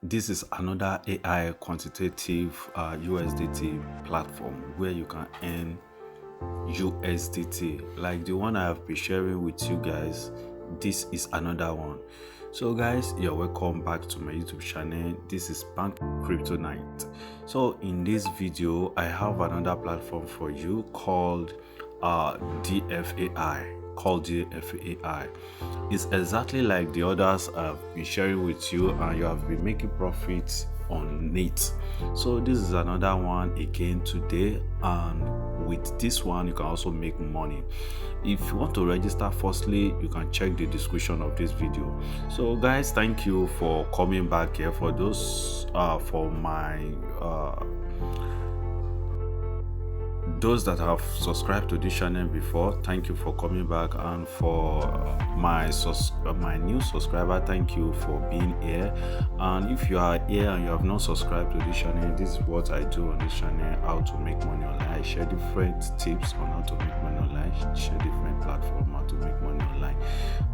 This is another AI quantitative USDT platform where you can earn USDT. Like the one I have been sharing with you guys, this is another one. So guys, you're welcome back to my YouTube channel. This is Bank Crypto Night. So in this video, I have another platform for you called DFAI. It's exactly like the others I've been sharing with you, and you have been making profits on it. So this is another one again today, and with this one you can also make money. If you want to register, firstly you can check the description of this video. So guys, thank you for coming back here. For those those that have subscribed to this channel before, thank you for coming back, and for my new subscriber, thank you for being here. And if you are here and you have not subscribed to this channel, this is what I do on this channel: how to make money online. I share different tips on how to make money online, share different platforms how to make money online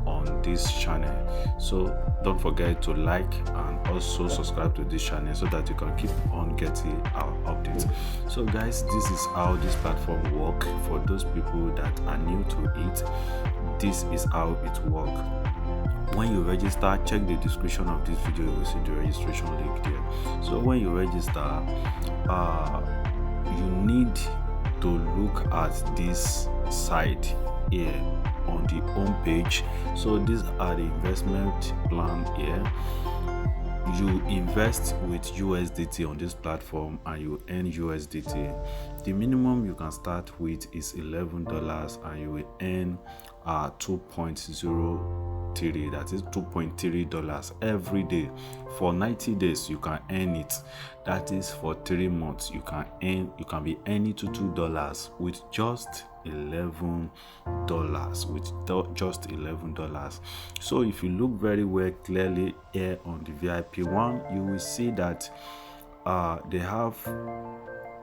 on this channel. So don't forget to like and also subscribe to this channel so that you can keep on getting our updates. So guys, this is how this platform work. For those people that are new to it, this is how it works. When you register, check the description of this video, you will see the registration link there. So when you register, you need to look at this site here on the home page. So these are the investment plan here. You invest with USDT on this platform and you earn USDT. The minimum you can start with is $11 and you will earn 2.03, that is $2.3 every day. For 90 days you can earn it. That is for 3 months. You can be earning $2 with just $11, So if you look very well clearly here on the VIP one, you will see that they have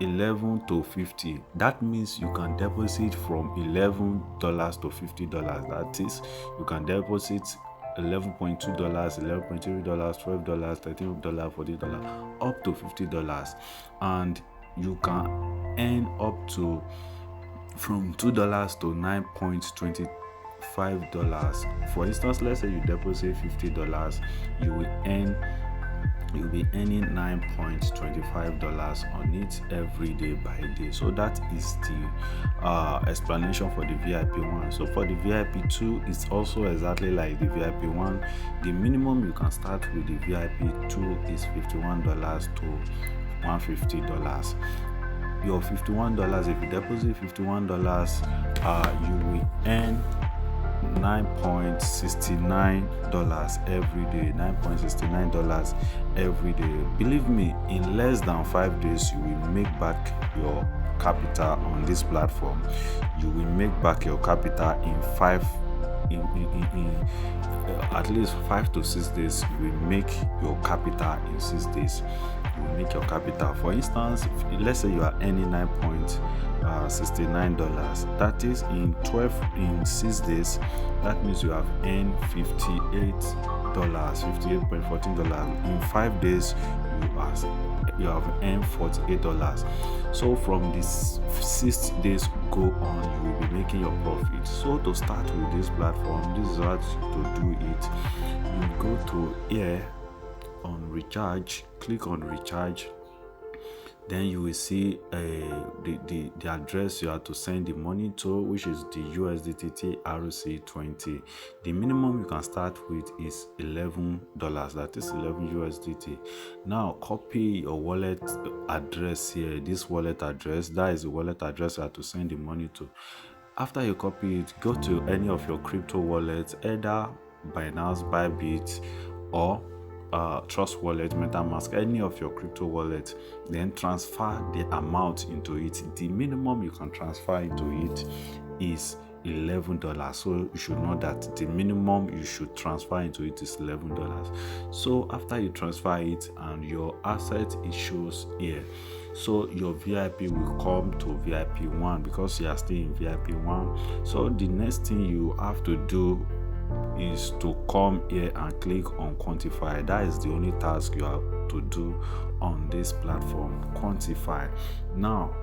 11 to 50. That means you can deposit from $11 to $50. That is, you can deposit $11.2, $11.3, $12, $13, $14, up to $50, and you can earn up to from $2 to $9.25. For instance, let's say you deposit $50, you'll be earning $9.25 on it every day by day. So that is the explanation for the VIP one. So for the VIP 2, it's also exactly like the VIP one. The minimum you can start with the VIP 2 is $51 to $150. Your $51, if you deposit $51, you will earn $9.69 every day. $9.69 every day. Believe me, in less than 5 days you will make back your capital on this platform. You will make back your capital in at least 5 to 6 days. You will make your capital in 6 days. You will make your capital. For instance, let's say you are earning $9.69. That is in 6 days. That means you have earned $58.14. In 5 days, you have earned $48. So from this 6 days go on, you will be making your profit. So to start with this platform, this is how to do it. You go to here on recharge, click on recharge, then you will see the address you have to send the money to, which is the USDT RC20. The minimum you can start with is $11, that is 11 USDT. Now copy your wallet address here. This wallet address, that is the wallet address you have to send the money to. After you copy it, go to any of your crypto wallets, either Binance, Bybit, or Trust Wallet, MetaMask, any of your crypto wallets. Then transfer the amount into it. The minimum you can transfer into it is $11. So you should know that the minimum you should transfer into it is $11. So after you transfer it and your asset, it shows here. So your VIP will come to VIP 1 because you are still in VIP 1. So the next thing you have to do is to come here and click on quantify. That is the only task you have to do on this platform, quantify. Now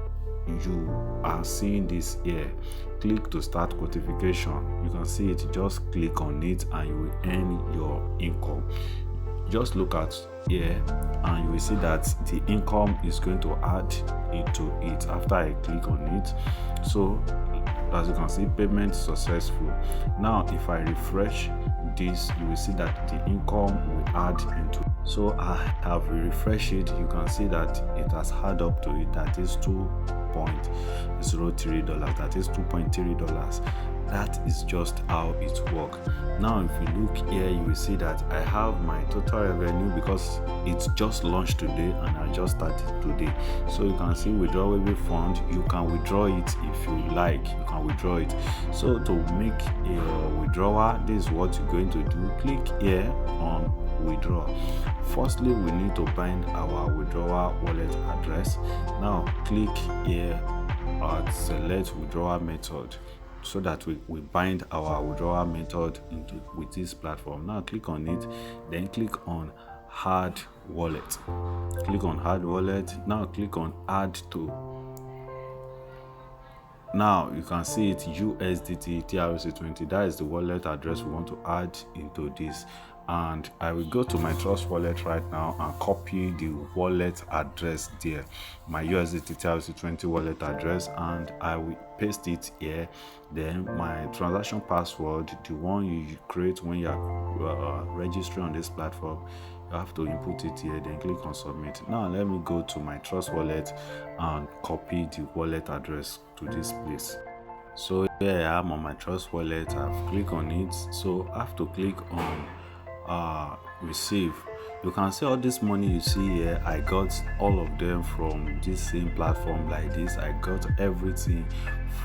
you are seeing this here. Click to start quantification. You can see it, just click on it and you will earn your income. Just look at here and you will see that the income is going to add into it after I click on it. So as you can see, payment successful. Now if I refresh this, you will see that the income will add into it. So I have refreshed it. You can see that it has added up to it. That is $2.03. That is $2.3. That is just how it works. Now if you look here, you will see that I have my total revenue because it's just launched today and I just started today. So you can see withdrawable fund. You can withdraw it if you like. You can withdraw it. So to make a withdrawal, this is what you're going to do. Click here on withdraw. Firstly, we need to bind our withdrawal wallet address. Now click here at select withdrawal method, so that we bind our withdrawal method with this platform. Now click on it, then click on add wallet. Click on add wallet. Now click on add to. Now you can see it, USDT TRC20. That is the wallet address we want to add into this. And I will go to my Trust wallet right now and copy the wallet address there, my USDT TRC20 wallet address, and I will paste it here. Then my transaction password, the one you create when you are registering on this platform, you have to input it here, then click on submit. Now let me go to my Trust wallet and copy the wallet address to this place. So here I am on my Trust wallet. I've clicked on it, so I have to click on receive. You can see all this money you see here, I got all of them from this same platform like this. I got everything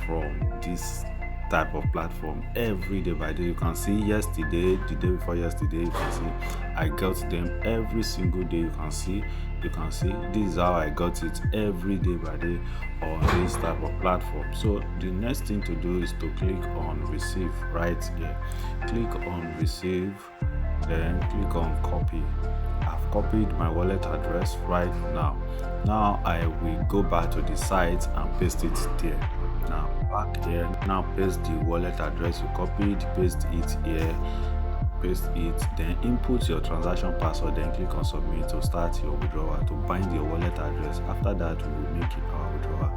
from this type of platform every day by day. You can see yesterday, the day before yesterday, you can see I got them every single day. You can see this is how I got it every day by day on this type of platform. So the next thing to do is to click on receive right here. Click on receive, then click on copy. I've copied my wallet address right now. Now I will go back to the site and paste it there. Now back here, now paste the wallet address you copied, paste it here, paste it, then input your transaction password, then click on submit to start your withdrawal, to bind your wallet address. After that, we will make it our withdrawal.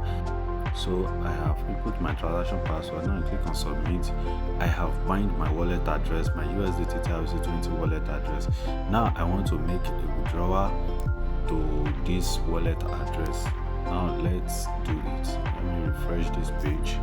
So I have input my transaction password. Now I click on submit. I have bind my wallet address, my USDT TRC20 wallet address. Now I want to make a withdrawal to this wallet address. Now let's do it. Let me refresh this page.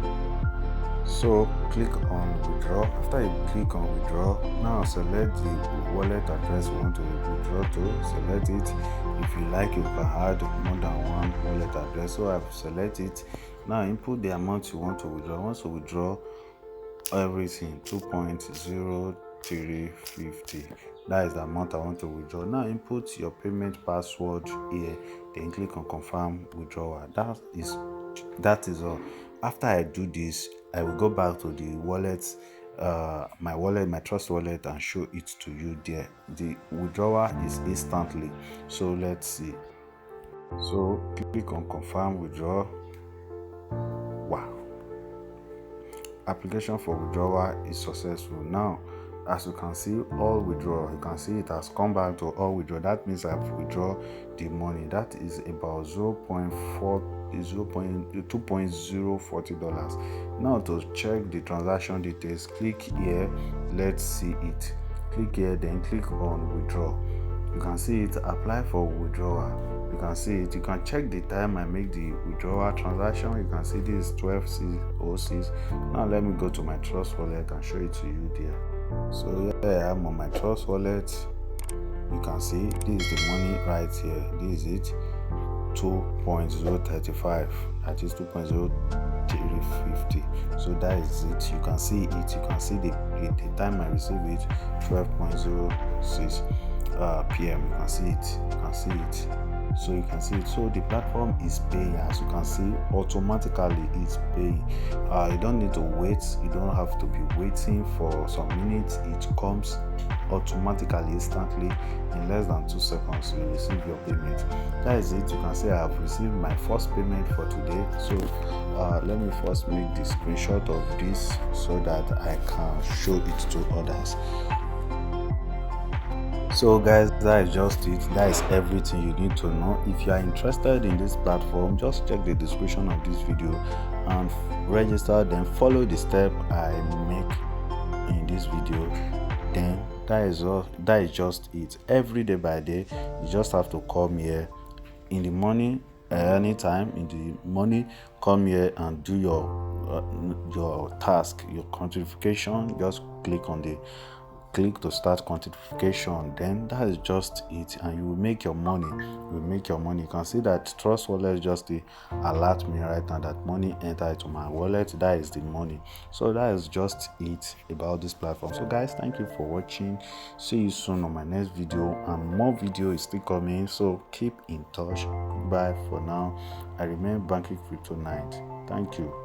So click on withdraw. After you click on withdraw, now select the wallet address you want to withdraw to. Select it. If you like, you can add more than one wallet address. So I've selected it. Now input the amount you want to withdraw. I want to withdraw everything, 2.0350. That is the amount I want to withdraw. Now input your payment password here, then click on confirm withdrawal. That is all. After I do this, I will go back to the wallet, my Trust wallet, and show it to you there. The withdrawal is instantly. So let's see. So click on confirm withdrawal. Wow, application for withdrawal is successful. Now as you can see, all withdraw, you can see it has come back to all withdraw. That means I've withdrawn the money. That is about $2.040. Now to check the transaction details, click here, let's see it. Click here, then click on withdraw. You can see it, apply for withdrawal. You can see it. You can check the time I make the withdrawal transaction. You can see this is 12:06. Now let me go to my Trust wallet and show it to you there. So here I am on my Trust wallet. You can see this is the money right here. This is it, 2.035. That is 2.0350. So that is it. You can see it. You can see the time I received it, 12.06. p.m. You can see it. You can see it. So you can see it. So the platform is paying. As you can see, automatically it's paying. You don't need to wait. You don't have to be waiting for some minutes. It comes automatically, instantly, in less than 2 seconds. You receive your payment. That is it. You can say I have received my first payment for today. So let me first make the screenshot of this so that I can show it to others. So guys, that is just it. That is everything you need to know. If you are interested in this platform, just check the description of this video and register, then follow the step I make in this video. Then that is just it. Every day by day, you just have to come here in the morning, anytime in the morning. Come here and do your task, your quantification. Just click to start quantification. Then that is just it, and you will make your money. You can see that Trust Wallet just alert me right now that money entered into my wallet. That is the money. So that is just it about this platform. So guys, thank you for watching. See you soon on my next video, and more video is still coming, so keep in touch. Bye for now. I remain Banking Crypto Knight. Thank you.